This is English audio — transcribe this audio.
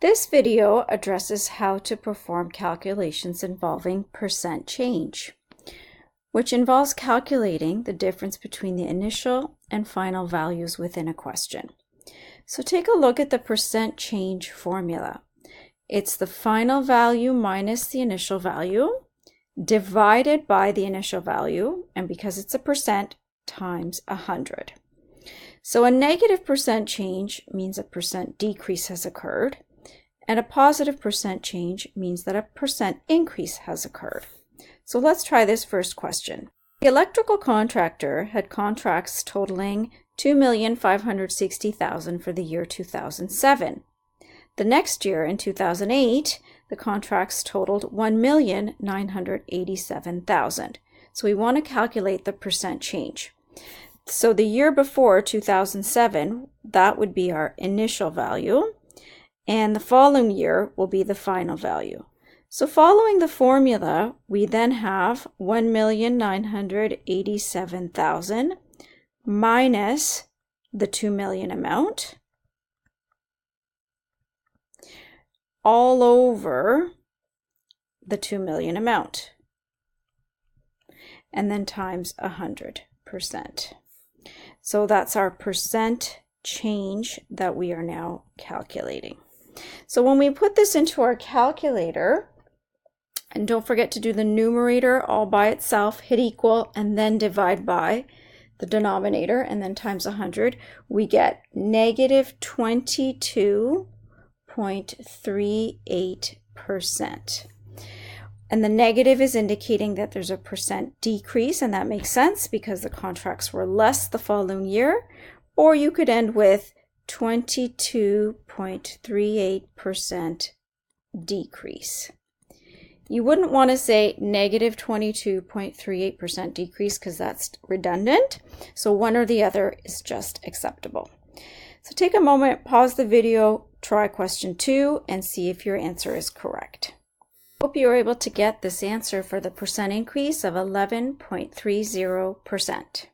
This video addresses how to perform calculations involving percent change, which involves calculating the difference between the initial and final values within a question. So take a look at the percent change formula. It's the final value minus the initial value divided by the initial value, and because it's a percent, times 100. So a negative percent change means a percent decrease has occurred, and a positive percent change means that a percent increase has occurred. So let's try this first question. The electrical contractor had contracts totaling $2,560,000 for the year 2007. The next year, in 2008, the contracts totaled $1,987,000. So we want to calculate the percent change. So the year before, 2007, that would be our initial value, and the following year will be the final value. So following the formula, we then have $1,987,000 minus the $2 million amount all over the $2 million amount, and then times 100%. So that's our percent change that we are now calculating. So when we put this into our calculator, and don't forget to do the numerator all by itself, hit equal, and then divide by the denominator, and then times 100, we get negative 22.38%. And the negative is indicating that there's a percent decrease, and that makes sense because the contracts were less the following year. Or you could end with 22.38% decrease. You wouldn't want to say negative 22.38% decrease because that's redundant. So one or the other is just acceptable. So take a moment, pause the video, try question 2, and see if your answer is correct. Hope you were able to get this answer for the percent increase of 11.30%.